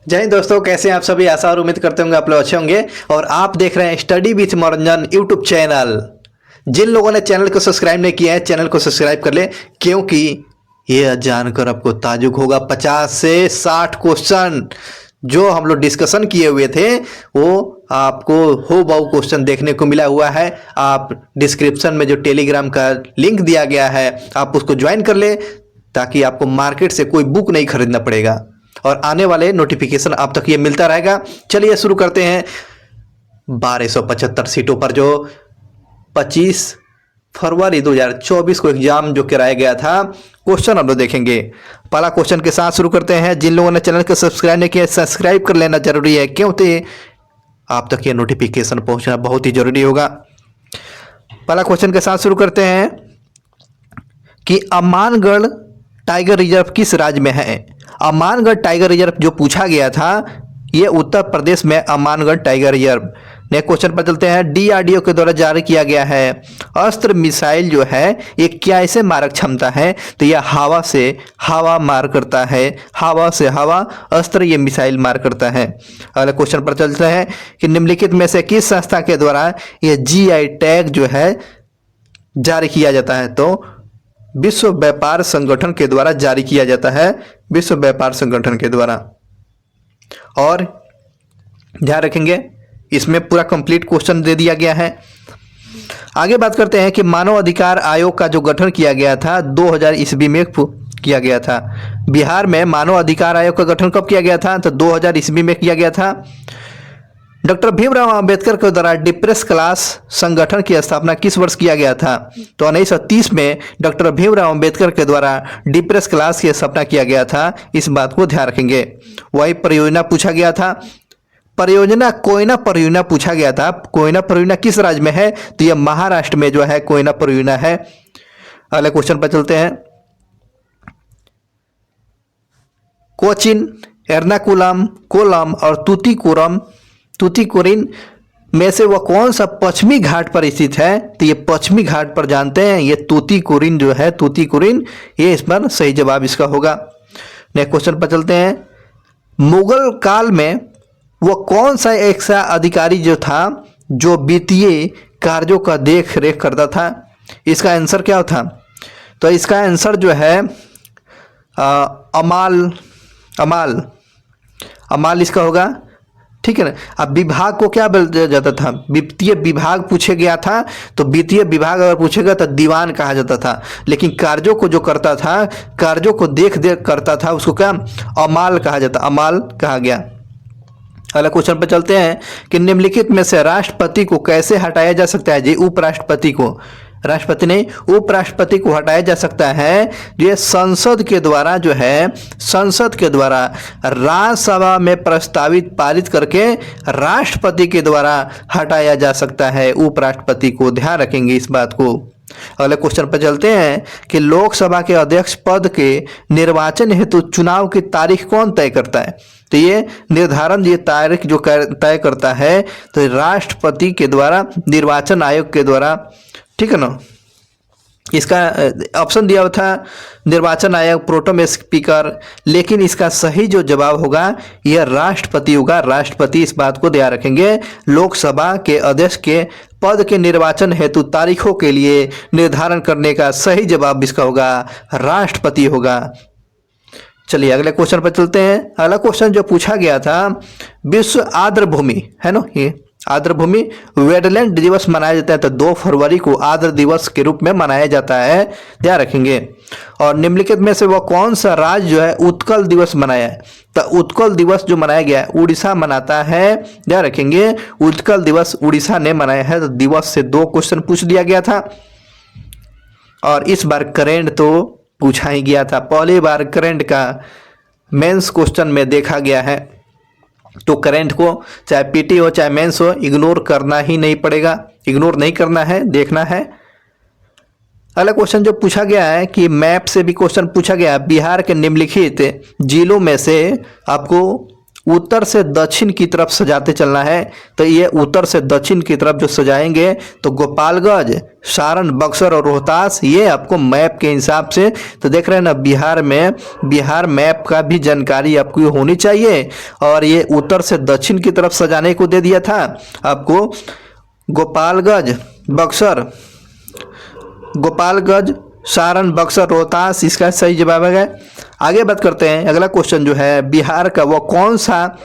जय हिंद दोस्तों, कैसे हैं आप सभी। आशा और उम्मीद करते होंगे आप लोग अच्छे होंगे। और आप देख रहे हैं स्टडी विथ मनोरंजन यूट्यूब चैनल। जिन लोगों ने चैनल को सब्सक्राइब नहीं किया है, चैनल को सब्सक्राइब कर ले, क्योंकि ये जानकर आपको ताजुब होगा 50 से 60 क्वेश्चन जो हम लोग डिस्कशन किए हुए थे वो आपको हो बहु क्वेश्चन देखने को मिला हुआ है। आप डिस्क्रिप्शन में जो टेलीग्राम का लिंक दिया गया है आप उसको ज्वाइन कर ले, ताकि आपको मार्केट से कोई बुक नहीं खरीदना पड़ेगा और आने वाले नोटिफिकेशन आप तक ये मिलता रहेगा। चलिए शुरू करते हैं। 1275 सीटों पर जो 25 फरवरी 2024 को एग्जाम जो कराया गया था, क्वेश्चन हम लोग देखेंगे। पहला क्वेश्चन के साथ शुरू करते हैं। जिन लोगों ने चैनल को सब्सक्राइब नहीं किया, सब्सक्राइब कर लेना जरूरी है, क्योंकि आप तक ये नोटिफिकेशन पहुंचना बहुत ही जरूरी होगा। पहला क्वेश्चन के साथ शुरू करते हैं कि अमानगढ़ टाइगर रिजर्व किस राज्य में है। अमानगढ़ टाइगर रिजर्व जो पूछा गया था ये उत्तर प्रदेश में Amangarh tiger reserve. Next question पर चलते हैं। डीआरडीओ के द्वारा जारी किया गया है अस्त्र मिसाइल जो है ये क्या ऐसे मारक क्षमता है, तो यह हवा से हवा मार करता है, हवा से हवा अस्त्र ये मिसाइल मार करता है। अगले क्वेश्चन पर चलते हैं कि निम्नलिखित में से किस संस्था के द्वारा ये जीआई टैग जो है जारी किया जाता है, तो विश्व व्यापार संगठन के द्वारा जारी किया जाता है, विश्व व्यापार संगठन के द्वारा। और ध्यान रखेंगे इसमें पूरा कंप्लीट क्वेश्चन दे दिया गया है। आगे बात करते हैं कि मानव अधिकार आयोग का जो गठन किया गया था 2000 ईस्वी में किया गया था। बिहार में मानव अधिकार आयोग का गठन कब किया गया था, तो 2000 ईस्वी में किया गया था। डॉक्टर भीमराव अंबेडकर के द्वारा डिप्रेस क्लास संगठन की स्थापना किस वर्ष किया गया था, तो 1930 में डॉक्टर भीमराव अंबेडकर के द्वारा डिप्रेस क्लास की स्थापना किया गया था। इस बात को ध्यान रखेंगे। वही परियोजना पूछा गया था, परियोजना कोयना परियोजना पूछा गया था। कोयना परियोजना किस राज्य में है, तो यह महाराष्ट्र में जो है कोयना परियोजना है। अगले क्वेश्चन पर चलते हैं। कोचिन, एर्नाकुलम, कोलम और तूतीकोरिन में से वह कौन सा पश्चिमी घाट पर स्थित है, तो ये पश्चिमी घाट पर जानते हैं ये तूतीकोरिन जो है, तूतीकोरिन ये इस पर सही जवाब इसका होगा। नेक्स्ट क्वेश्चन पर चलते हैं। मुगल काल में वह कौन सा एक सा अधिकारी जो था जो वित्तीय कार्यों का देख रेख करता था, इसका आंसर क्या था, तो इसका आंसर जो है अमाल इसका होगा। ठीक है ना। अब विभाग को क्या बोला जाता था, वित्तीय विभाग पूछे गया था, तो वित्तीय विभाग अगर पूछेगा तो दीवान कहा जाता था, लेकिन कार्यों को जो करता था, कार्यों को देख करता था, उसको क्या अमाल कहा जाता, अमाल कहा गया। अगला क्वेश्चन पर चलते हैं कि निम्नलिखित में से राष्ट्रपति को कैसे हटाया जा सकता है। जी उपराष्ट्रपति को, राष्ट्रपति नहीं उपराष्ट्रपति को हटाया जा सकता है। ये संसद के द्वारा जो है, संसद के द्वारा राज्यसभा में प्रस्तावित पारित करके राष्ट्रपति के द्वारा हटाया जा सकता है उपराष्ट्रपति को। ध्यान रखेंगे इस बात को। अगले क्वेश्चन पर चलते हैं कि लोकसभा के अध्यक्ष पद के निर्वाचन हेतु चुनाव की तारीख कौन तय करता है, तो ये निर्धारण ये तारीख जो तय करता है तो राष्ट्रपति के द्वारा, निर्वाचन आयोग के द्वारा। ठीक है ना। इसका ऑप्शन दिया हुआ था निर्वाचन आयोग, प्रोटेम स्पीकर, लेकिन इसका सही जो जवाब होगा यह राष्ट्रपति होगा, राष्ट्रपति। इस बात को ध्यान रखेंगे। लोकसभा के अध्यक्ष के पद के निर्वाचन हेतु तारीखों के लिए निर्धारण करने का सही जवाब इसका होगा राष्ट्रपति होगा। चलिए अगले क्वेश्चन पर चलते हैं। अगला क्वेश्चन जो पूछा गया था, विश्व आर्द्र भूमि है ना, ये आर्द्र भूमि वेटलैंड दिवस मनाया जाता है, तो 2 फरवरी को आर्द्र दिवस के रूप में मनाया जाता है। ध्यान रखेंगे। और निम्नलिखित में से वह कौन सा राज्य जो है उत्कल दिवस मनाया है, तो उत्कल दिवस जो मनाया गया है उड़ीसा मनाता है। ध्यान रखेंगे उत्कल दिवस उड़ीसा ने मनाया है। तो दिवस से 2 क्वेश्चन पूछ दिया गया था और इस बार करेंट तो पूछा ही गया था। पहली बार करेंट का मेंस क्वेश्चन में देखा गया है, तो करंट को चाहे पीटी हो चाहे मेंस हो इग्नोर करना ही नहीं पड़ेगा, इग्नोर नहीं करना है, देखना है। अगला क्वेश्चन जो पूछा गया है कि मैप से भी क्वेश्चन पूछा गया, बिहार के निम्नलिखित जिलों में से आपको उत्तर से दक्षिण की तरफ सजाते चलना है। तो ये उत्तर से दक्षिण की तरफ जो सजाएंगे तो गोपालगंज, सारण, बक्सर और रोहतास, ये आपको मैप के हिसाब से, तो देख रहे हैं ना बिहार में, बिहार मैप का भी जानकारी आपको होनी चाहिए। और ये उत्तर से दक्षिण की तरफ सजाने को दे दिया था आपको गोपालगंज, बक्सर, गोपालगंज, सारण, बक्सर, रोहतास, इसका सही जवाब है। आगे बात करते हैं, अगला क्वेश्चन जो है बिहार का वो कौन सा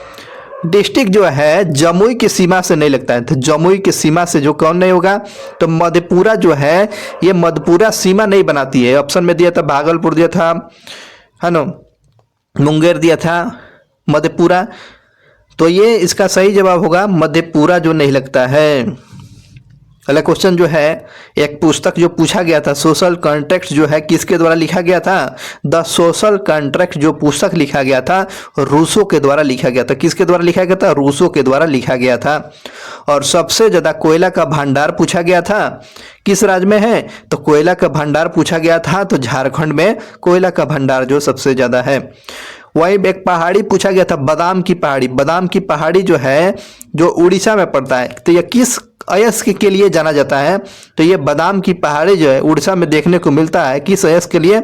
डिस्ट्रिक्ट जो है जमुई की सीमा से नहीं लगता है। तो जमुई की सीमा से जो कौन नहीं होगा, तो मधेपुरा जो है ये मधेपुरा सीमा नहीं बनाती है। ऑप्शन में दिया था भागलपुर दिया था, है ना, मुंगेर दिया था, मधेपुरा, तो ये इसका सही जवाब होगा मधेपुरा जो नहीं लगता है। अगला क्वेश्चन जो है, एक पुस्तक जो पूछा गया था सोशल कॉन्ट्रैक्ट जो है किसके द्वारा लिखा गया था। द सोशल कॉन्ट्रैक्ट जो पुस्तक लिखा गया था रूसो के द्वारा लिखा गया था। किसके द्वारा लिखा गया था, रूसो के द्वारा लिखा गया था। और सबसे ज़्यादा कोयला का भंडार पूछा गया था किस राज्य में है, तो कोयला का भंडार पूछा गया था तो झारखंड में कोयला का भंडार जो सबसे ज़्यादा है। वहीं एक पहाड़ी पूछा गया था बादाम की पहाड़ी। बादाम की पहाड़ी जो है जो उड़ीसा में पड़ता है, तो यह किस अयस्क के लिए जाना जाता है, तो ये बादाम की पहाड़ी जो है उड़ीसा में देखने को मिलता है किस अयस्क के लिए,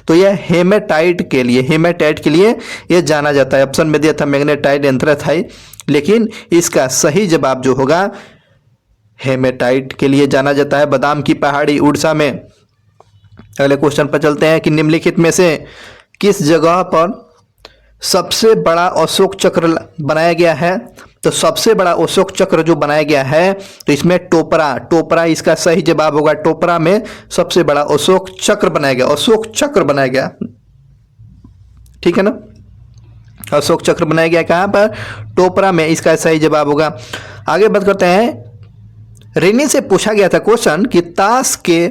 तो यह हेमेटाइट के लिए, हेमेटाइट के लिए ये जाना जाता है। ऑप्शन में दिया था मैग्नेटाइट, एंथ्रेथाइट, लेकिन इसका सही जवाब जो होगा हेमेटाइट के लिए जाना जाता है बादाम की पहाड़ी उड़ीसा में। अगले क्वेश्चन पर चलते हैं कि निम्नलिखित में से किस जगह पर सबसे बड़ा अशोक चक्र बनाया गया है। तो सबसे बड़ा अशोक चक्र जो बनाया गया है तो इसमें टोपरा, टोपरा इसका सही जवाब होगा। टोपरा में सबसे बड़ा अशोक चक्र बनाया गया, अशोक चक्र बनाया गया, ठीक है ना, अशोक चक्र बनाया गया कहाँ पर, टोपरा में, इसका सही जवाब होगा। आगे बात करते हैं, रेनी से पूछा गया था क्वेश्चन कि ताश के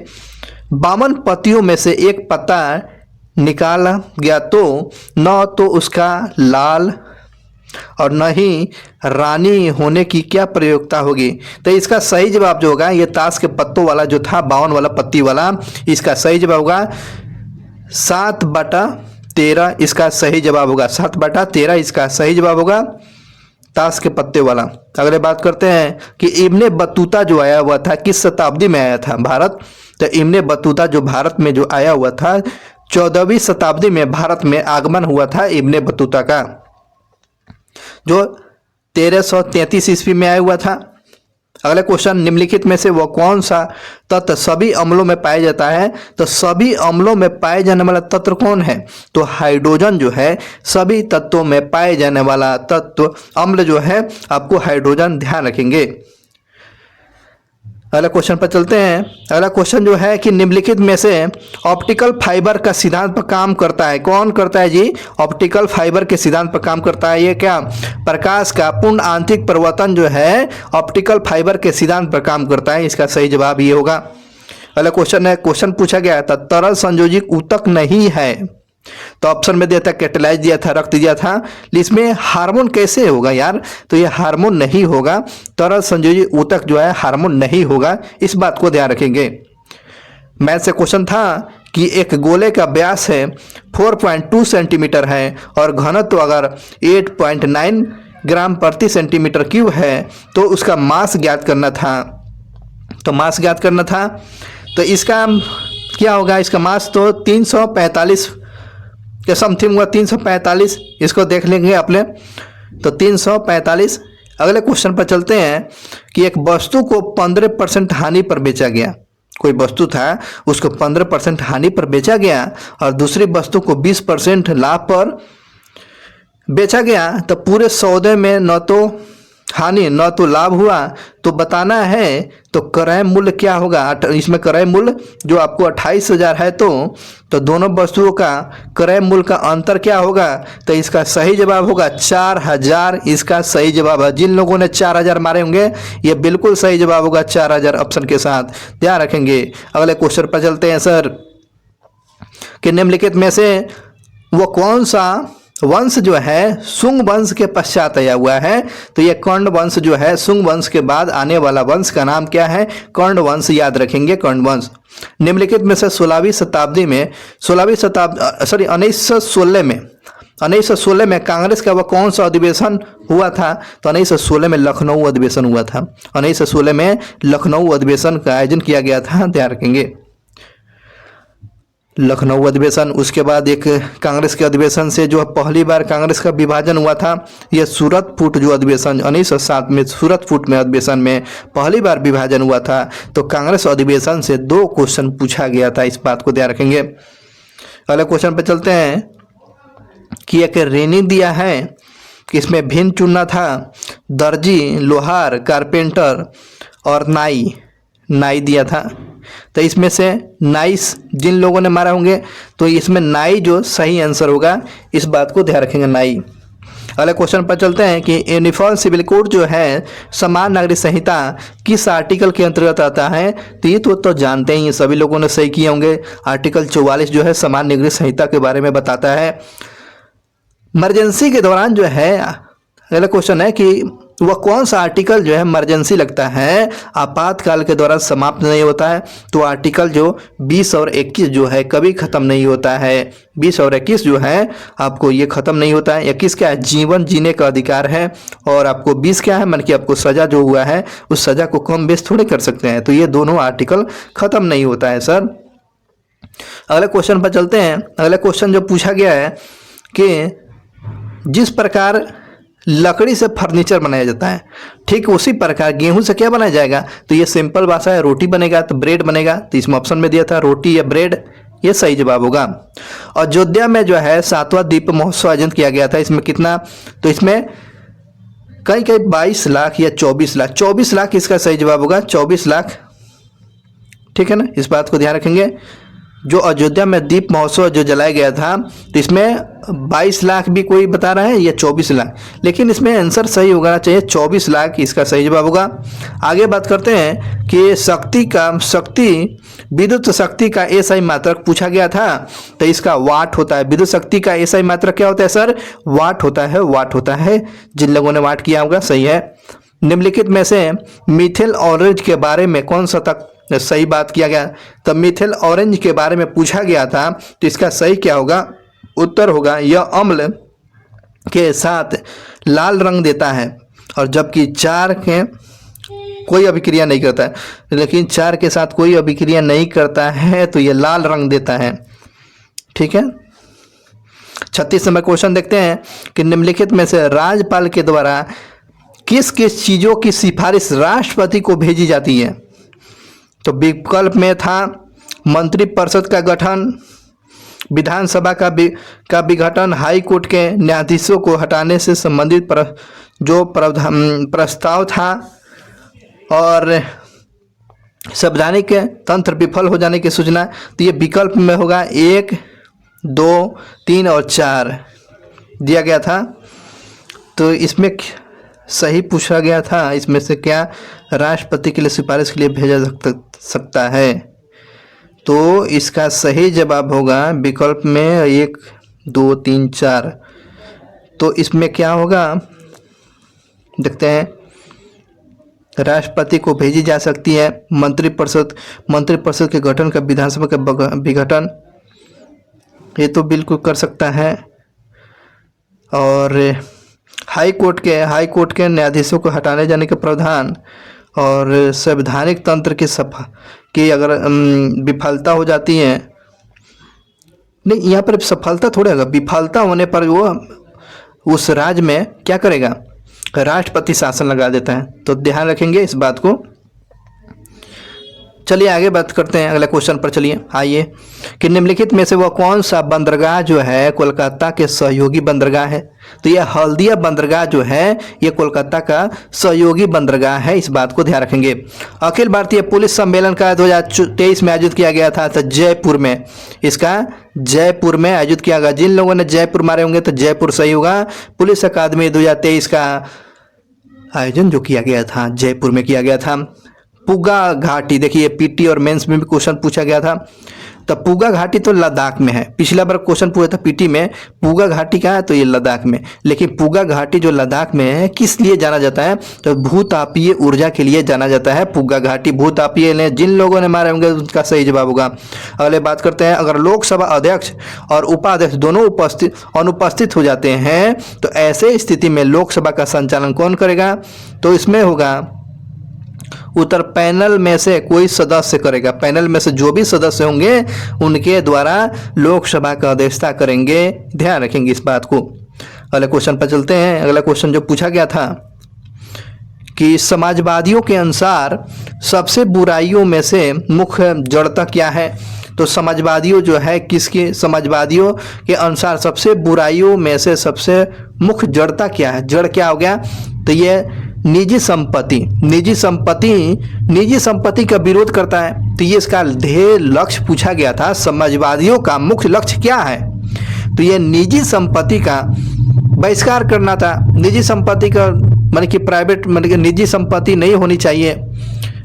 52 पत्तियों में से एक पत्ता निकाला गया तो न तो उसका लाल और न ही रानी होने की क्या प्रयोगता होगी। तो इसका सही जवाब जो होगा ये ताश के पत्तों वाला जो था 52 वाला पत्ती वाला, इसका सही जवाब होगा 7/13, इसका सही जवाब होगा 7/13, इसका सही जवाब होगा ताश के पत्ते वाला। अगले बात करते हैं कि इब्ने बतूता जो आया हुआ था किस शताब्दी में आया था भारत। तो इब्ने बतूता जो भारत में जो आया हुआ था 14वीं शताब्दी में भारत में आगमन हुआ था इब्ने बतूता का, जो 1333 ईस्वी में आया हुआ था। अगला क्वेश्चन, निम्नलिखित में से वह कौन सा तत्व सभी अम्लों में पाया जाता है। तो सभी अम्लों में पाए जाने वाला तत्व कौन है, तो हाइड्रोजन जो है सभी तत्वों में पाए जाने वाला तत्व अम्ल जो है आपको हाइड्रोजन, ध्यान रखेंगे। अगला क्वेश्चन पर चलते हैं। अगला क्वेश्चन जो है कि निम्नलिखित में से ऑप्टिकल फाइबर का सिद्धांत पर काम करता है, कौन करता है जी, ऑप्टिकल फाइबर के सिद्धांत पर काम करता है। ये क्या, प्रकाश का पूर्ण आंतरिक परिवर्तन जो है ऑप्टिकल फाइबर के सिद्धांत पर काम करता है, इसका सही जवाब ये होगा। अगला क्वेश्चन है, क्वेश्चन पूछा गया था तरल संयोजी ऊतक नहीं है, तो ऑप्शन में दिया था कैटेलाइज दिया था, रक्त दिया था, इसमें हार्मोन कैसे होगा यार, तो ये हार्मोन नहीं होगा, तरल संयोजी ऊतक जो है हार्मोन नहीं होगा, इस बात को ध्यान रखेंगे। मैथ से क्वेश्चन था कि एक गोले का व्यास है 4.2 सेंटीमीटर है और घनत्व अगर 8.9 ग्राम प्रति सेंटीमीटर क्यूब है तो उसका मास ज्ञात करना था। तो मास ज्ञात करना था तो इसका क्या होगा, इसका मास तो 345 के समथिंग हुआ, 345, इसको देख लेंगे अपने, तो 345। अगले क्वेश्चन पर चलते हैं कि एक वस्तु को 15% हानि पर बेचा गया, कोई वस्तु था उसको 15% हानि पर बेचा गया और दूसरी वस्तु को 20% लाभ पर बेचा गया, तो पूरे सौदे में न तो हानि न तो लाभ हुआ, तो बताना है तो क्रय मूल्य क्या होगा। इसमें क्रय मूल्य जो आपको 28,000 है तो दोनों वस्तुओं का क्रय मूल्य का अंतर क्या होगा, तो इसका सही जवाब होगा 4,000, इसका सही जवाब है। जिन लोगों ने 4,000 मारे होंगे ये बिल्कुल सही जवाब होगा 4,000 ऑप्शन के साथ, ध्यान रखेंगे। अगले क्वेश्चन पर चलते हैं सर कि निम्नलिखित में से वो कौन सा वंश जो है शुंग वंश के पश्चात आया हुआ है। तो ये कर्ण वंश जो है शुंग वंश के बाद आने वाला वंश का नाम क्या है? कर्ण वंश, याद रखेंगे कर्ण वंश। निम्नलिखित में से 16वीं शताब्दी में 1916 में कांग्रेस का वह कौन सा अधिवेशन हुआ था? तो 1916 में लखनऊ अधिवेशन हुआ था। 1916 में लखनऊ अधिवेशन का आयोजन किया गया था, ध्यान रखेंगे, लखनऊ अधिवेशन। उसके बाद एक कांग्रेस के अधिवेशन से जो पहली बार कांग्रेस का विभाजन हुआ था, यह सूरत फूट जो अधिवेशन 1907 में सूरत फूट में अधिवेशन में पहली बार विभाजन हुआ था। तो कांग्रेस अधिवेशन से 2 क्वेश्चन पूछा गया था, इस बात को ध्यान रखेंगे। अगले क्वेश्चन पर चलते हैं कि एक रेनी दिया है कि इसमें भिन्न चुनना था, दर्जी, लोहार, कारपेंटर और नाई दिया था। तो इसमें से नाई जिन लोगों ने मारा होंगे तो इसमें नाई जो सही आंसर होगा, इस बात को ध्यान रखेंगे, नाई। अगले क्वेश्चन पर चलते हैं कि यूनिफॉर्म सिविल कोड जो है समान नागरिक संहिता किस आर्टिकल के अंतर्गत आता है? तो ये तो जानते ही, सभी लोगों ने सही किए होंगे। आर्टिकल 44 जो है समान नागरिक संहिता के बारे में बताता है। इमरजेंसी के दौरान जो है, अगला क्वेश्चन है कि वह कौन सा आर्टिकल जो है इमरजेंसी लगता है, आपातकाल के दौरान समाप्त नहीं होता है? तो आर्टिकल जो 20 और 21 जो है कभी ख़त्म नहीं होता है। 20 और 21 जो है आपको ये ख़त्म नहीं होता है। 21 क्या है? जीवन जीने का अधिकार है। और आपको 20 क्या है? मन की आपको सज़ा जो हुआ है उस सज़ा को कम बेस थोड़े कर सकते हैं। तो ये दोनों आर्टिकल ख़त्म नहीं होता है सर। अगले क्वेश्चन पर चलते हैं। अगला क्वेश्चन जो पूछा गया है कि जिस प्रकार लकड़ी से फर्नीचर बनाया जाता है, ठीक उसी प्रकार गेहूं से क्या बनाया जाएगा? तो ये सिंपल भाषा है, रोटी बनेगा तो ब्रेड बनेगा। तो इसमें ऑप्शन में दिया था रोटी या ब्रेड, ये सही जवाब होगा। अयोध्या में जो है 7वां दीप महोत्सव आयोजन किया गया था, इसमें कितना? तो इसमें कहीं 22 लाख या 24 लाख, 24 लाख इसका सही जवाब होगा, 24 लाख, ठीक है ना, इस बात को ध्यान रखेंगे। जो अयोध्या में दीप महोत्सव जो जलाया गया था तो इसमें 22 लाख भी कोई बता रहा है या 24 लाख, लेकिन इसमें आंसर सही होना चाहिए 24 लाख, इसका सही जवाब होगा। आगे बात करते हैं कि विद्युत शक्ति का एसआई मात्रक पूछा गया था, तो इसका वाट होता है। विद्युत शक्ति का एसआई मात्रक क्या होता है सर? वाट होता है, वाट होता है। जिन लोगों ने वाट किया होगा सही है। निम्नलिखित में से मिथिल ऑरेंज के बारे में कौन सा तक सही बात किया गया? तो मिथिल ऑरेंज के बारे में पूछा गया था, तो इसका सही क्या होगा? उत्तर होगा यह अम्ल के साथ लाल रंग देता है, और जबकि 4 के कोई अभिक्रिया नहीं करता है, लेकिन 4 के साथ कोई अभिक्रिया नहीं करता है तो यह लाल रंग देता है, ठीक है। 36 नंबर क्वेश्चन देखते हैं कि निम्नलिखित में से राज्यपाल के द्वारा किस किस चीज़ों की सिफारिश राष्ट्रपति को भेजी जाती है? तो विकल्प में था मंत्रिपरिषद का गठन, विधानसभा का विघटन, हाई कोर्ट के न्यायाधीशों को हटाने से संबंधित प्रस्ताव था, और संवैधानिक तंत्र विफल हो जाने की सूचना। तो ये विकल्प में होगा 1, 2, 3 और 4 दिया गया था। तो इसमें सही पूछा गया था, इसमें से क्या राष्ट्रपति के लिए सिफारिश के लिए भेजा सकता है? तो इसका सही जवाब होगा विकल्प में 1, 2, 3, 4। तो इसमें क्या होगा देखते हैं। राष्ट्रपति को भेजी जा सकती है, मंत्रिपरिषद के गठन का, विधानसभा का विघटन, ये तो बिल्कुल कर सकता है, और हाई कोर्ट के न्यायाधीशों को हटाने जाने के प्रावधान, और संवैधानिक तंत्र की अगर विफलता हो जाती है, नहीं यहाँ पर सफलता थोड़ा होगा, विफलता होने पर वो उस राज्य में क्या करेगा? राष्ट्रपति शासन लगा देता है। तो ध्यान रखेंगे इस बात को। चलिए आगे बात करते हैं, अगला क्वेश्चन पर चलिए आइए कि निम्नलिखित में से वह कौन सा बंदरगाह जो है कोलकाता के सहयोगी बंदरगाह है? तो यह हल्दिया बंदरगाह जो है ये कोलकाता का सहयोगी बंदरगाह है, इस बात को ध्यान रखेंगे। अखिल भारतीय पुलिस सम्मेलन का 2023 में आयोजित किया गया था, तो जयपुर में, इसका जयपुर में आयोजित किया गया। जिन लोगों ने जयपुर मारे होंगे तो जयपुर सही होगा। पुलिस अकादमी 2023 का आयोजन जो किया गया था जयपुर में किया गया था। पुगा घाटी, देखिए पीटी और मेंस में भी क्वेश्चन पूछा गया था। तो पूगा घाटी तो लद्दाख में है। पिछला बार क्वेश्चन पूछा था पीटी में, पूगा घाटी कहाँ है, तो ये लद्दाख में। लेकिन पूगा घाटी जो लद्दाख में है किस लिए जाना जाता है, तो भूतापीय ऊर्जा के लिए जाना जाता है पूगा घाटी। भूतापीय ने जिन लोगों ने मारे होंगे उसका सही जवाब होगा। अगले बात करते हैं, अगर लोकसभा अध्यक्ष और उपाध्यक्ष दोनों अनुपस्थित हो जाते हैं तो ऐसे स्थिति में लोकसभा का संचालन कौन करेगा, तो इसमें होगा उत्तर पैनल में से कोई सदस्य करेगा। पैनल में से जो भी सदस्य होंगे उनके द्वारा लोकसभा का अध्यक्षता करेंगे, ध्यान रखेंगे इस बात को। अगले क्वेश्चन पर चलते हैं। अगला क्वेश्चन जो पूछा गया था कि समाजवादियों के अनुसार सबसे बुराइयों में से मुख्य जड़ता क्या है, तो समाजवादियों जो है किसके, समाजवादियों के अनुसार सबसे बुराइयों में से सबसे मुख्य जड़ता क्या है, जड़ क्या हो गया, तो ये निजी संपत्ति। निजी संपत्ति का विरोध करता है, तो ये इसका ध्येय लक्ष्य पूछा गया था। समाजवादियों का मुख्य लक्ष्य क्या है, तो ये निजी संपत्ति का बहिष्कार करना था। निजी संपत्ति का माने कि प्राइवेट माने कि निजी संपत्ति नहीं होनी चाहिए,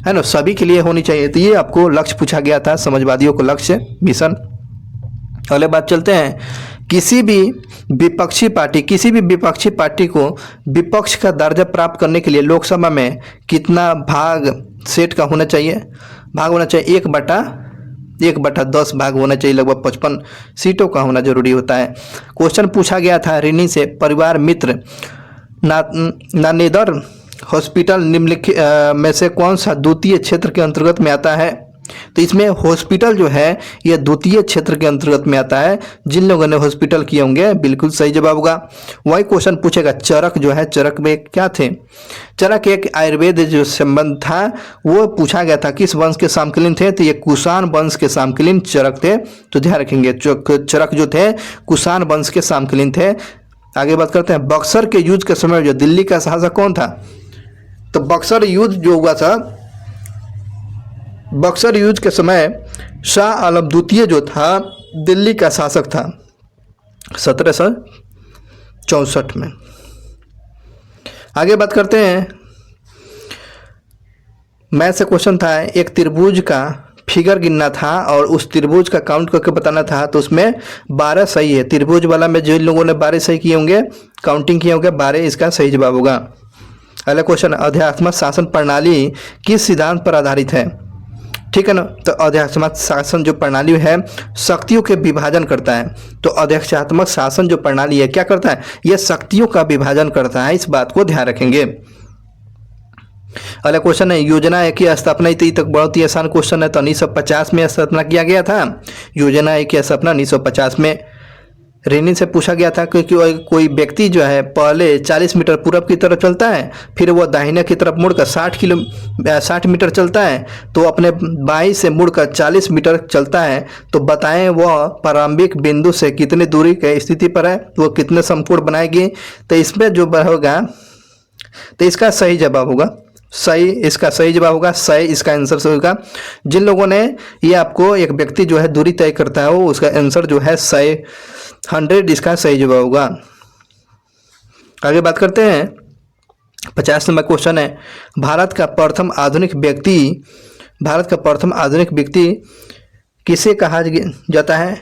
है ना, सभी के लिए होनी चाहिए। तो ये आपको लक्ष्य पूछा गया था, समाजवादियों को लक्ष्य मिशन। अगले बात चलते हैं, किसी भी विपक्षी पार्टी को विपक्ष का दर्जा प्राप्त करने के लिए लोकसभा में कितना भाग सेट का होना चाहिए, भाग होना चाहिए 1/10 भाग होना चाहिए, लगभग 55 सीटों का होना जरूरी होता है। क्वेश्चन पूछा गया था रिनी से, परिवार मित्र नानेदर हॉस्पिटल निम्नलिखित में से कौन सा द्वितीय क्षेत्र के अंतर्गत में आता है, तो इसमें हॉस्पिटल जो है यह द्वितीय क्षेत्र के अंतर्गत में आता है। जिन लोगों ने हॉस्पिटल किए होंगे बिल्कुल सही जवाब होगा। वही क्वेश्चन पूछेगा, चरक जो है, चरक में क्या थे, चरक एक आयुर्वेद जो संबंध था वो पूछा गया था, किस वंश के समकालीन थे, तो ये कुषाण वंश के समकालीन चरक थे। तो ध्यान रखेंगे चरक जो थे कुषाण वंश के समकालीन थे। आगे बात करते हैं, बक्सर के युद्ध के समय जो दिल्ली का शासक कौन था, तो बक्सर युद्ध जो हुआ था, बक्सर युद्ध के समय शाह आलम द्वितीय जो था दिल्ली का शासक था 1764 में। आगे बात करते हैं, मैथ से क्वेश्चन था, एक त्रिभुज का फिगर गिनना था और उस त्रिभुज का काउंट करके बताना था, तो उसमें 12 सही है। त्रिभुज वाला में जिन लोगों ने 12 सही किए होंगे, काउंटिंग किए होंगे, 12 इसका सही जवाब होगा। अगला क्वेश्चन, अध्यात्मक शासन प्रणाली किस सिद्धांत पर आधारित है, ठीक है ना, तो अध्यात्मक शासन जो प्रणाली है शक्तियों के विभाजन करता है। तो अध्यात्मक शासन जो प्रणाली है क्या करता है, यह शक्तियों का विभाजन करता है, इस बात को ध्यान रखेंगे। अगला क्वेश्चन है, योजना एक की स्थापना, तक बहुत ही आसान क्वेश्चन है। तो 1950 में स्थापना किया गया था योजना एक की स्थापना 1950 में। रेनी से पूछा गया था कि कोई व्यक्ति जो है पहले 40 मीटर पूरब की तरफ चलता है, फिर वो दाहिने की तरफ मुड़कर 60 मीटर चलता है, तो अपने बाईं से मुड़कर 40 मीटर चलता है, तो बताएं वह प्रारंभिक बिंदु से कितनी दूरी की स्थिति पर है, वो कितने समकोण बनाएगी। तो इसमें जो होगा, तो इसका सही जवाब होगा, सही, इसका सही जवाब होगा, सही इसका आंसर सही होगा। जिन लोगों ने ये आपको एक व्यक्ति जो है दूरी तय करता है वो उसका आंसर जो है सही 100 इसका सही जवाब होगा। आगे बात करते हैं, 50 नंबर क्वेश्चन है, भारत का प्रथम आधुनिक व्यक्ति किसे कहा जाता है,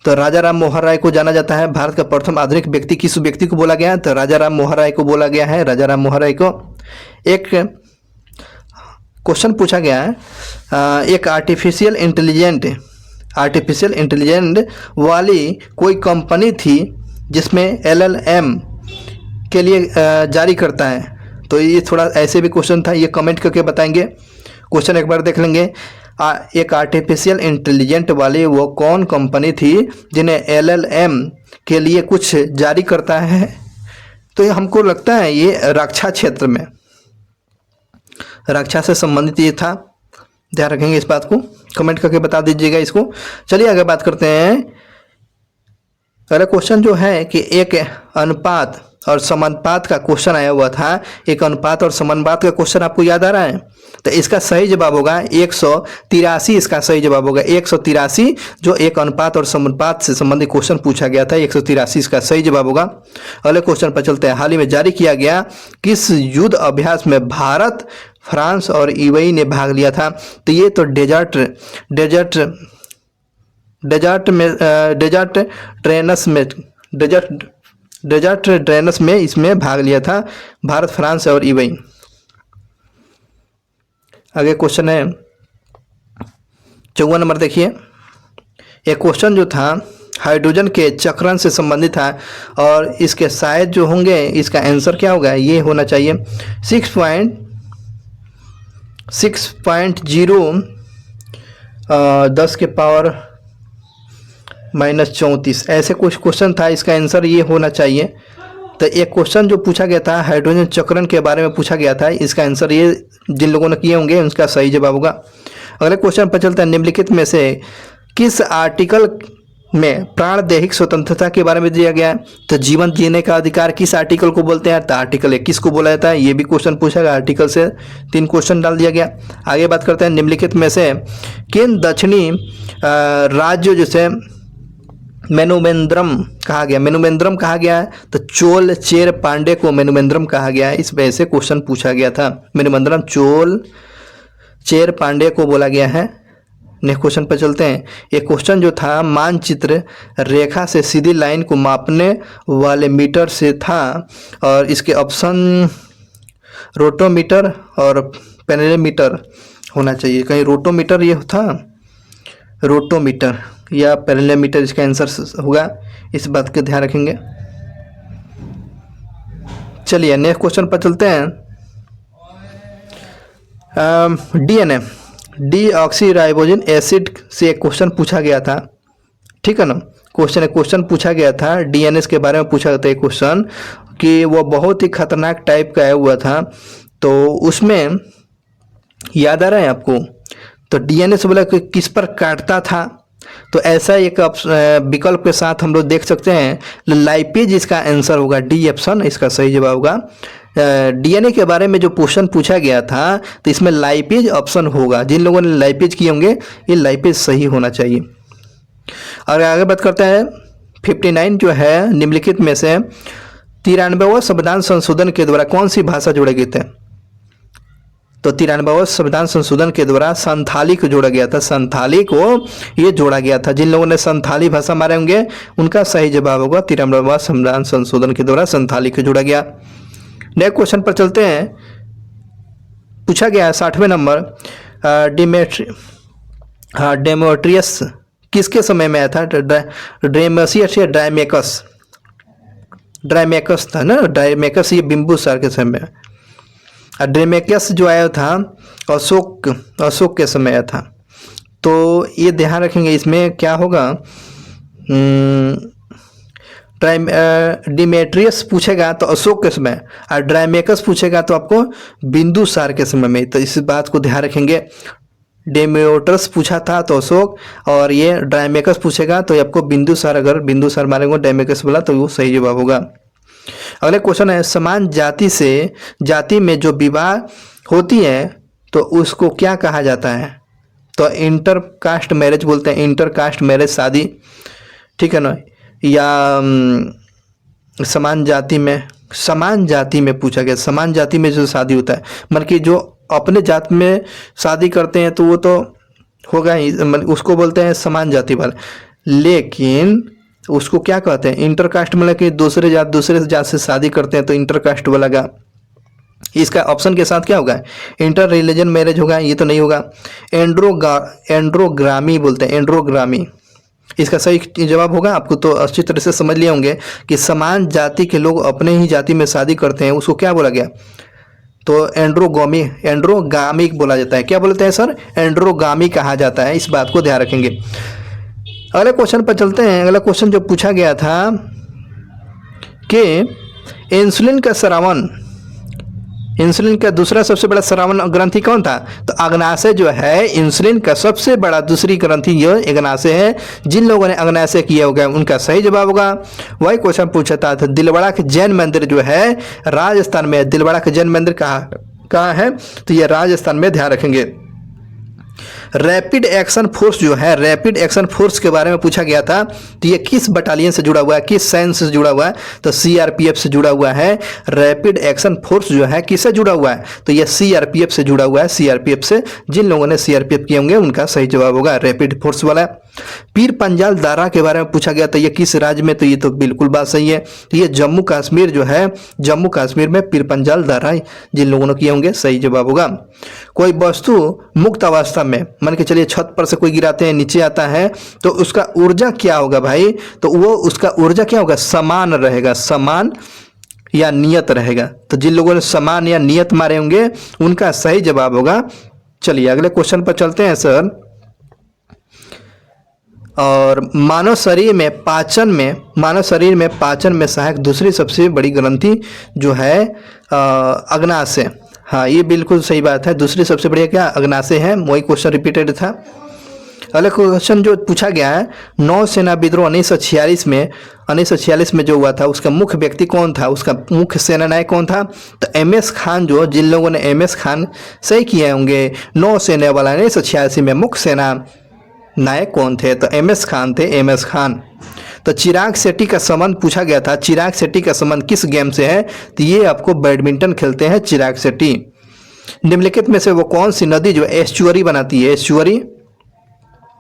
तो राजा राम मोहन राय को जाना जाता है। भारत का प्रथम आधुनिक व्यक्ति किस व्यक्ति को बोला गया है, तो राजा राम मोहन राय को बोला गया है, राजा राम मोहन राय को। एक क्वेश्चन पूछा गया है, एक आर्टिफिशियल इंटेलिजेंट वाली कोई कंपनी थी जिसमें LLM के लिए जारी करता है, तो ये थोड़ा ऐसे भी क्वेश्चन था, ये कमेंट करके बताएंगे। क्वेश्चन एक बार देख लेंगे, एक आर्टिफिशियल इंटेलिजेंट वाली वो कौन कंपनी थी जिन्हें LLM के लिए कुछ जारी करता है, तो ये हमको लगता है ये रक्षा क्षेत्र में, रक्षा से संबंधित ये था, ध्यान रखेंगे इस बात को, कमेंट करके बता दीजिएगा इसको। चलिए आगे बात करते हैं। अगला क्वेश्चन जो है कि एक अनुपात और समानुपात का क्वेश्चन आया हुआ था, एक अनुपात और समानुपात का क्वेश्चन आपको याद आ रहा है, तो इसका सही जवाब होगा 183, इसका सही जवाब होगा 183, जो एक अनुपात और समानुपात से संबंधित क्वेश्चन पूछा गया था, 183 इसका सही जवाब होगा। अगले क्वेश्चन पर चलते हैं, हाल ही में जारी किया गया किस युद्ध अभ्यास में भारत फ्रांस और यूएई ने भाग लिया था। तो ये तो डेजर्ट डेजर्ट डेजर्ट में डेजर्ट ट्रेनस में डेजर्ट ट्रेनस में इसमें भाग लिया था भारत, फ्रांस और यूएई। आगे क्वेश्चन है 54 नंबर। देखिए एक क्वेश्चन जो था हाइड्रोजन के चक्रण से संबंधित था और इसके शायद जो होंगे इसका आंसर क्या होगा, ये होना चाहिए 6.0 10 के पावर -34 ऐसे कुछ क्वेश्चन था। इसका आंसर ये होना चाहिए। तो एक क्वेश्चन जो पूछा गया था हाइड्रोजन चक्रण के बारे में पूछा गया था, इसका आंसर ये जिन लोगों ने किए होंगे उनका सही जवाब होगा। अगले क्वेश्चन पर चलता है। निम्नलिखित में से किस आर्टिकल में प्राणदैहिक स्वतंत्रता के बारे में दिया गया है? तो जीवन जीने का अधिकार किस आर्टिकल को बोलते हैं? तो आर्टिकल 21 को बोला जाता है। ये भी क्वेश्चन पूछा गया, आर्टिकल से 3 क्वेश्चन डाल दिया गया। आगे बात करते हैं निम्नलिखित में से किन दक्षिणी राज्यों जैसे मेनुमेंद्रम कहा गया, मेनुमेंद्रम कहा गया है? तो चोल चेर पांडे को मेनुमेंद्रम कहा गया है। इस वजह से क्वेश्चन पूछा गया था। मेनुमेंद्रम चोल चेर पांडे को बोला गया है। नेक्स्ट क्वेश्चन पर चलते हैं। एक क्वेश्चन जो था मानचित्र रेखा से सीधी लाइन को मापने वाले मीटर से था और इसके ऑप्शन रोटोमीटर और पैरेलमीटर होना चाहिए। कहीं रोटोमीटर ये था, रोटोमीटर या पैरेलमीटर इसका आंसर होगा। इस बात का ध्यान रखेंगे। चलिए नेक्स्ट क्वेश्चन पर चलते हैं। डीएनए डीऑक्सीराइबोजिन एसिड से एक क्वेश्चन पूछा गया था, ठीक है ना। क्वेश्चन पूछा गया था डीएनए के बारे में पूछा गया था एक क्वेश्चन कि वो बहुत ही खतरनाक टाइप का आया हुआ था। तो उसमें याद आ रहा है आपको? तो डीएनए से बोला कि किस पर काटता था। तो ऐसा एक विकल्प के साथ हम लोग देख सकते हैं लाइपेज इसका आंसर होगा। डी ऑप्शन इसका सही जवाब होगा। डीएनए के बारे में जो क्वेश्चन पूछा गया था तो इसमें लाइपेज ऑप्शन होगा। जिन लोगों ने लाइपेज किए होंगे ये लाइपेज सही होना चाहिए। और आगे बात करते हैं 59 जो है निम्नलिखित में से 93वां संविधान संशोधन के द्वारा कौन सी भाषा जोड़े गए थे? तो 93वां संविधान संशोधन के द्वारा संथाली को जोड़ा गया था। संथाली को ये जोड़ा गया था। जिन लोगों ने संथाली भाषा मारे होंगे उनका सही जवाब होगा 93वां संविधान संशोधन के द्वारा संथाली को जोड़ा गया। नेक्स्ट क्वेश्चन पर चलते हैं। पूछा गया है 60वें नंबर डेमेट्रियस किसके समय में आया था? ड्रेमेसियस या ड्राइमेकस था ना। ड्राइमेकस ये बिंबुसार के समय में। ड्रेमेकस जो आया था अशोक के समय आया था। तो ये ध्यान रखेंगे इसमें क्या होगा। डिमेट्रियस पूछेगा तो अशोक के समय और ड्राइमेकस पूछेगा तो आपको बिंदुसार के समय में। तो इस बात को ध्यान रखेंगे। डेमेट्रियस पूछा था तो अशोक और ये ड्राइमेकस पूछेगा तो आपको बिंदुसार, अगर बिंदुसार मारेंगे ड्राइमेकस बोला तो वो सही जवाब होगा। अगले क्वेश्चन है समान जाति से जाति में जो विवाह होती है तो उसको क्या कहा जाता है? तो इंटर कास्ट मैरिज बोलते हैं। इंटर कास्ट मैरिज शादी, ठीक है ना। या समान जाति में पूछा गया। समान जाति में जो शादी होता है मतलब कि जो अपने जात में शादी करते हैं तो वो तो होगा ही, उसको बोलते हैं समान जाति वाला। लेकिन उसको क्या कहते हैं? इंटरकास्ट, मतलब कि दूसरे जात से शादी करते हैं तो इंटरकास्ट वाला का। इसका ऑप्शन के साथ क्या होगा? इंटर रिलीजन मैरिज होगा, ये तो नहीं होगा। एंड्रोग्रामी बोलते हैं, एंड्रोग्रामी इसका सही जवाब होगा। आपको तो अच्छी तरह से समझ लिए होंगे कि समान जाति के लोग अपने ही जाति में शादी करते हैं, उसको क्या बोला गया? तो एंड्रोगामी बोला जाता है। क्या बोलते हैं सर? एंड्रोगामी कहा जाता है। इस बात को ध्यान रखेंगे। अगले क्वेश्चन पर चलते हैं। अगला क्वेश्चन जो पूछा गया था कि इंसुलिन का दूसरा सबसे बड़ा स्रावन ग्रंथि कौन था? तो अग्नाशय जो है इंसुलिन का सबसे बड़ा दूसरी ग्रंथि ये अग्नाशय है। जिन लोगों ने अग्नाशय किया होगा उनका सही जवाब होगा। वही क्वेश्चन पूछा था दिलवाड़ा के जैन मंदिर जो है राजस्थान में। दिलवाड़ा के जैन मंदिर कहाँ है? तो ये राजस्थान में, ध्यान रखेंगे। रैपिड एक्शन फोर्स जो है, रैपिड एक्शन फोर्स के बारे में पूछा गया था, तो ये किस बटालियन से जुड़ा हुआ है, किस सैन्य से जुड़ा हुआ है, तो सीआरपीएफ से जुड़ा हुआ है। रैपिड एक्शन फोर्स जो है किससे जुड़ा हुआ है, तो ये सीआरपीएफ से जुड़ा हुआ है, सीआरपीएफ से। जिन लोगों ने सीआरपीएफ किए होंगे उनका सही जवाब होगा रैपिड फोर्स वाला। पीर पंजाल दारा के बारे में पूछा गया था, ये किस राज्य में, तो ये तो बिल्कुल बात सही है, तो ये जम्मू कश्मीर जो है, जम्मू कश्मीर में पीर पंजाल दारा जिन लोगों ने किए होंगे सही जवाब होगा। कोई वस्तु मुक्त अवस्था में, मान के चलिए छत पर से कोई गिराते हैं नीचे आता है, तो उसका ऊर्जा क्या होगा भाई, तो वो उसका ऊर्जा क्या होगा, समान रहेगा, समान या नियत रहेगा। तो जिन लोगों ने समान या नियत मारे होंगे उनका सही जवाब होगा। चलिए अगले क्वेश्चन पर चलते हैं सर। और मानव शरीर में पाचन में सहायक दूसरी सबसे बड़ी ग्रंथि जो है अग्नाशय। हाँ ये बिल्कुल सही बात है, दूसरी सबसे बड़ी क्या अग्नाशय है, वही क्वेश्चन रिपीटेड था। अगला क्वेश्चन जो पूछा गया है, नौसेना विद्रोह 1946 में जो हुआ था उसका मुख्य व्यक्ति कौन था, उसका मुख्य सेनानायक कौन था, तो एमएस खान। जो जिन लोगों ने एमएस खान सही किए होंगे, नौसेना वाला 1986 में मुख्य सेना नायक कौन थे, तो एमएस खान थे, एमएस खान। तो चिराग शेट्टी का संबंध पूछा गया था, चिराग शेट्टी का संबंध किस गेम से है, तो ये आपको बैडमिंटन खेलते हैं चिराग शेट्टी। निम्नलिखित में से वो कौन सी नदी जो एस्चुअरी बनाती है,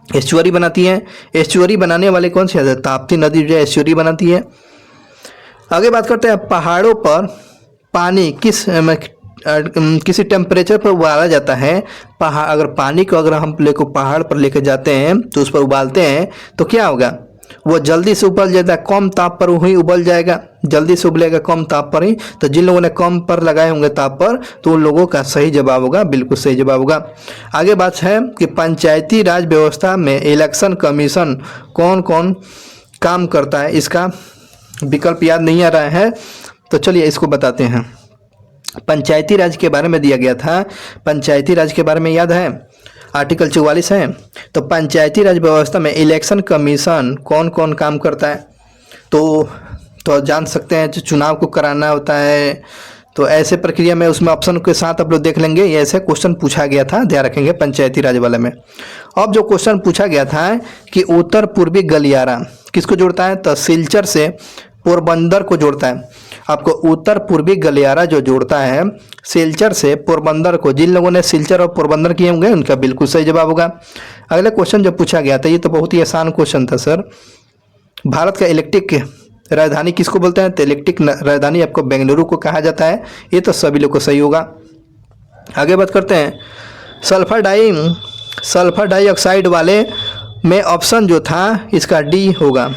एस्चुअरी बनाती है, एस्चुअरी बनाने वाले कौन सी है, ताप्ती नदी जो एस्चुअरी बनाती है। आगे बात करते हैं, पहाड़ों पर पानी किसी टेम्परेचर पर उबाला जाता है। अगर पानी को अगर हम पहाड़ पर लेकर जाते हैं तो उस पर उबालते हैं तो क्या होगा, वो जल्दी से उबल जाता है, कम ताप पर ही उबल जाएगा, जल्दी से उबलेगा कम ताप पर ही। तो जिन लोगों ने कम पर लगाए होंगे ताप पर, तो उन लोगों का सही जवाब होगा, बिल्कुल सही जवाब होगा। आगे बात है कि पंचायती राज व्यवस्था में इलेक्शन कमीशन कौन कौन काम करता है, इसका विकल्प याद नहीं आ रहा है, तो चलिए इसको बताते हैं। पंचायती राज के बारे में दिया गया था, पंचायती राज के बारे में याद है, आर्टिकल 44 है। तो पंचायती राज व्यवस्था में इलेक्शन कमीशन कौन कौन काम करता है, तो जान सकते हैं, चुनाव को कराना होता है, तो ऐसे प्रक्रिया में उसमें ऑप्शन के साथ आप लोग देख लेंगे, ये ऐसे क्वेश्चन पूछा गया था, ध्यान रखेंगे पंचायती राज वाले में। अब जो क्वेश्चन पूछा गया था कि उत्तर पूर्वी गलियारा किसको जोड़ता है, तो सिलचर से पोरबंदर को जोड़ता है। आपको उत्तर पूर्वी गलियारा जो जोड़ता है सिलचर से पोरबंदर को, जिन लोगों ने सिलचर और पोरबंदर किए होंगे उनका बिल्कुल सही जवाब होगा। अगला क्वेश्चन जो पूछा गया था, ये तो बहुत ही आसान क्वेश्चन था सर। भारत का इलेक्ट्रिक राजधानी किसको बोलते हैं, तो इलेक्ट्रिक राजधानी आपको बेंगलुरु को कहा जाता है, ये तो सभी लोग को सही होगा। आगे बात करते हैं, सल्फर डाइऑक्साइड वाले में ऑप्शन जो था इसका डी होगा।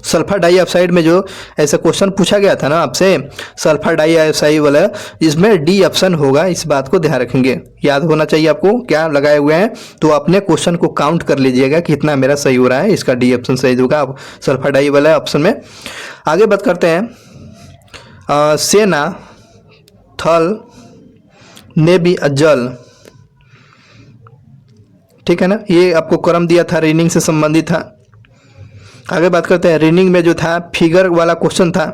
सल्फर डाइऑक्साइड में जो ऐसा क्वेश्चन पूछा गया था ना आपसे, सल्फर डाइऑक्साइड वाला, इसमें डी ऑप्शन होगा, इस बात को ध्यान रखेंगे, याद होना चाहिए आपको क्या लगाए हुए हैं, तो अपने क्वेश्चन को काउंट कर लीजिएगा कि कितना मेरा सही हो रहा है, इसका डी ऑप्शन सही होगा सल्फर डाई वाला ऑप्शन में। आगे बात करते हैं, सेना, थल, नेवी, जल, ठीक है ना, ये आपको क्रम दिया था, रीनिंग से संबंधित था। आगे बात करते हैं, रीनिंग में जो था फिगर वाला क्वेश्चन था,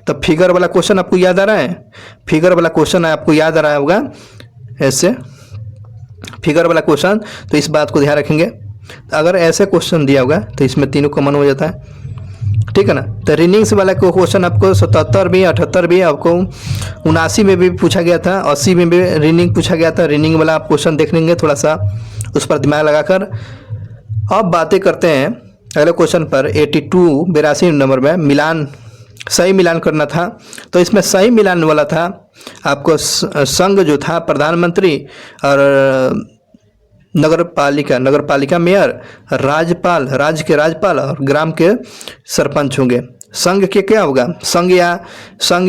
तो फिगर वाला क्वेश्चन आपको याद आ रहा है, फिगर वाला क्वेश्चन आपको याद आ रहा होगा, ऐसे फिगर वाला क्वेश्चन, तो इस बात को ध्यान रखेंगे। अगर ऐसे क्वेश्चन दिया होगा तो इसमें तीनों कॉमन हो जाता है, ठीक है ना। तो रीनिंग्स वाला क्वेश्चन आपको 77 भी, 78 भी, आपको 79 में भी पूछा गया था, 80 में भी रीनिंग पूछा गया था। रीनिंग वाला आप क्वेश्चन देख लेंगे थोड़ा सा उस पर दिमाग लगाकर। अब बातें करते हैं अगले क्वेश्चन पर, 82 नंबर में मिलान, सही मिलान करना था, तो इसमें सही मिलान वाला था आपको संघ जो था प्रधानमंत्री और नगर पालिका मेयर, राज्यपाल, राज्य के राज्यपाल और ग्राम के सरपंच होंगे। संघ के क्या होगा, संघ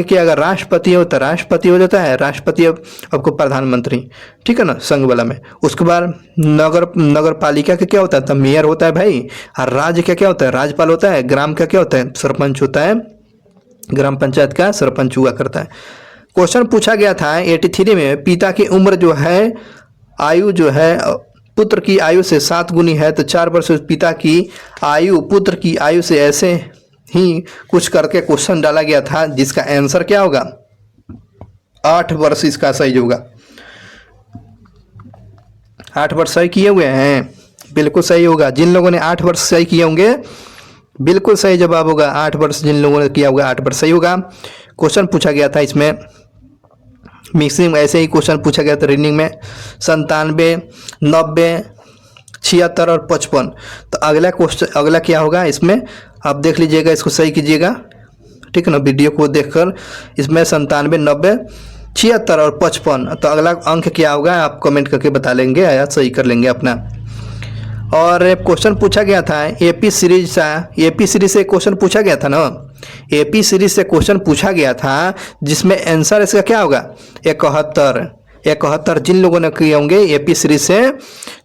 के अगर राष्ट्रपति हो तो राष्ट्रपति हो जाता है, राष्ट्रपति आपको प्रधानमंत्री, ठीक है ना, संघ वाला में। उसके बाद नगर पालिका का क्या होता है, तो मेयर होता है भाई, और राज्य का क्या होता है, राज्यपाल होता है, ग्राम का क्या होता है, सरपंच होता है, ग्राम पंचायत का सरपंच हुआ करता है। क्वेश्चन पूछा गया था 83 में, पिता की उम्र जो है, आयु जो है पुत्र की आयु से 7 गुनी है, तो 4 वर्ष पिता की आयु पुत्र की आयु से ऐसे ही कुछ करके क्वेश्चन डाला गया था, जिसका आंसर क्या होगा, 8 वर्ष इसका सही होगा। 8 वर्ष सही किए हुए हैं, बिल्कुल सही होगा। जिन लोगों ने 8 वर्ष सही किए होंगे बिल्कुल सही जवाब होगा। 8 वर्ष जिन लोगों ने किया होगा 8 वर्ष सही होगा। क्वेश्चन पूछा गया था इसमें मिक्सिंग, ऐसे ही क्वेश्चन पूछा गया था रीडिंग में 97, 90, 76 और 55। तो अगला क्वेश्चन, अगला क्या होगा इसमें आप देख लीजिएगा, इसको सही कीजिएगा, ठीक है ना। वीडियो को देखकर इसमें 97, 90, 76 और 55, तो अगला अंक क्या होगा आप कमेंट करके बता लेंगे या सही कर लेंगे अपना। और क्वेश्चन पूछा गया था एपी सीरीज से क्वेश्चन पूछा गया था ना, एपी सीरीज से क्वेश्चन पूछा गया था जिसमें आंसर इसका क्या होगा 71। जिन लोगों ने किए होंगे एपी सीरीज से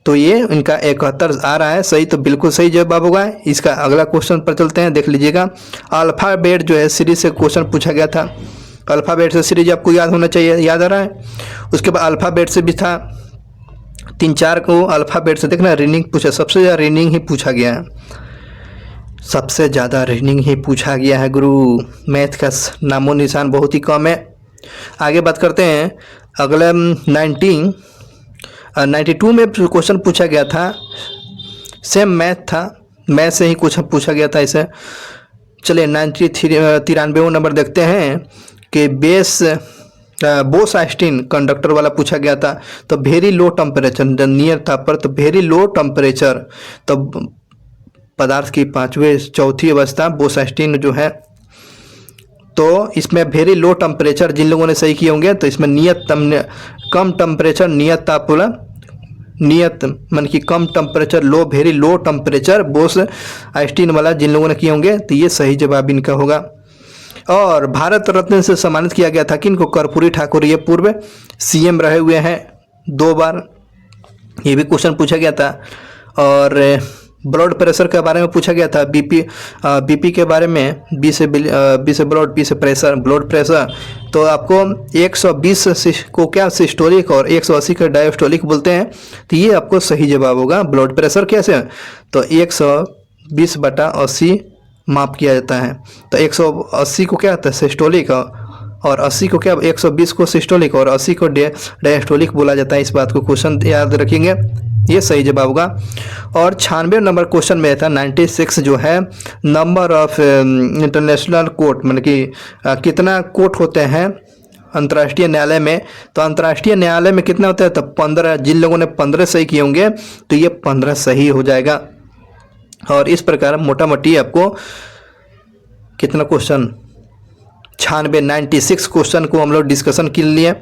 तो ये इनका 71 आ रहा है सही, तो बिल्कुल सही जवाब होगा इसका। अगला क्वेश्चन पर चलते हैं, देख लीजिएगा। अल्फ़ाबेट जो है सीरीज से क्वेश्चन पूछा गया था। अल्फ़ाबेट से सीरीज आपको याद होना चाहिए, याद आ रहा है। उसके बाद अल्फ़ाबेट से भी था 3-4 को अल्फ़ाबेट से देखना रीडिंग पूछा, सबसे ज़्यादा रीडिंग ही पूछा गया है, सबसे ज़्यादा रीडिंग ही पूछा गया है गुरु। मैथ का नामो निशान बहुत ही कम है। आगे बात करते हैं अगले 92 में क्वेश्चन पूछा गया था, सेम मैथ था, मैथ से ही क्वेश्चन पूछा गया था इसे। चलिए 93 नंबर देखते हैं कि बोस आइंस्टीन कंडक्टर वाला पूछा गया था। तो वेरी लो टेम्परेचर नियर था पर, तो वेरी लो टेम्परेचर, तो पदार्थ की 4वीं अवस्था बोस आइंस्टीन जो है। तो इसमें वेरी लो टेम्परेचर जिन लोगों ने सही किए होंगे तो इसमें कम टेम्परेचर नियत ताप बोला, नियत मन की कम temperature, low very low temperature Bose Einstein वाला जिन लोगों ने किए होंगे तो ये सही जवाब इनका होगा। और भारत रत्न से सम्मानित किया गया था किनको, कर्पूरी ठाकुर, ये पूर्व सीएम रहे हुए हैं 2 बार, ये भी क्वेश्चन पूछा गया था। और ब्लड प्रेशर के बारे में पूछा गया था, बीपी के बारे में, बी से ब्लड, पी से प्रेशर, ब्लड प्रेशर। तो आपको 120 को क्या सिस्टोलिक और 180 का डायस्टोलिक बोलते हैं, तो ये आपको सही जवाब होगा। ब्लड प्रेशर कैसे, तो 120/80 माप किया जाता है। तो 180 को क्या होता है सिस्टोलिक, और 80 को क्या, 120 को सिस्टोलिक और 80 को डायस्टोलिक बोला जाता है। इस बात को क्वेश्चन याद रखेंगे, ये सही जवाब होगा। और 96 नंबर क्वेश्चन में था 96 जो है नंबर ऑफ इंटरनेशनल कोर्ट, मतलब कि कितना कोर्ट होते हैं अंतर्राष्ट्रीय न्यायालय में। तो अंतर्राष्ट्रीय न्यायालय में कितना होता है, तो 15। जिन लोगों ने 15 सही किए होंगे तो ये 15 सही हो जाएगा। और इस प्रकार मोटा मोटी आपको कितना क्वेश्चन 96 क्वेश्चन को हम लोग डिस्कशन कर लिए,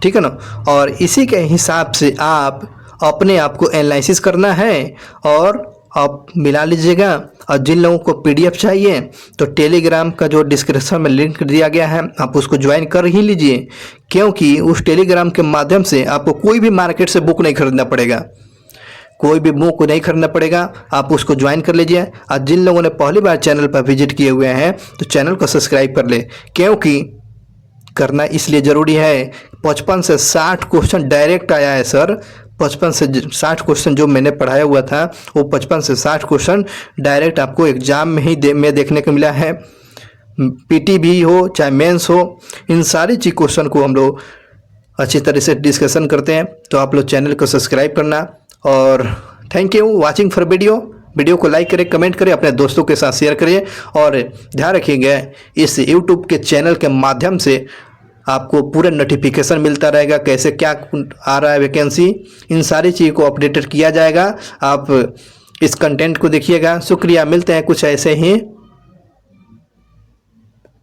ठीक है ना। और इसी के हिसाब से आप अपने आप को एनालिसिस करना है और आप मिला लीजिएगा। और जिन लोगों को पीडीएफ चाहिए तो टेलीग्राम का जो डिस्क्रिप्शन में लिंक दिया गया है आप उसको ज्वाइन कर ही लीजिए, क्योंकि उस टेलीग्राम के माध्यम से आपको कोई भी मार्केट से बुक नहीं खरीदना पड़ेगा, कोई भी बुक नहीं खरीदना पड़ेगा, आप उसको ज्वाइन कर लीजिए। और जिन लोगों ने पहली बार चैनल पर विजिट किए हुए हैं तो चैनल को सब्सक्राइब कर ले, क्योंकि करना इसलिए ज़रूरी है। 55 से 60 क्वेश्चन डायरेक्ट आया है सर, 55 से 60 क्वेश्चन जो मैंने पढ़ाया हुआ था वो 55 से 60 क्वेश्चन डायरेक्ट आपको एग्जाम में ही में देखने को मिला है। पीटी भी हो चाहे मेंस हो, इन सारी चीज क्वेश्चन को हम लोग अच्छी तरह से डिस्कशन करते हैं। तो आप लोग चैनल को सब्सक्राइब करना। और thank you watching for video को लाइक करें, कमेंट करें, अपने दोस्तों के साथ शेयर करिए। और ध्यान रखिएगा इस यूट्यूब के चैनल के माध्यम से आपको पूरा नोटिफिकेशन मिलता रहेगा, कैसे क्या आ रहा है वैकेंसी, इन सारी चीज़ को अपडेटेड किया जाएगा। आप इस कंटेंट को देखिएगा। शुक्रिया, मिलते हैं कुछ ऐसे ही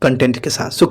कंटेंट के साथ। शुक्रिया।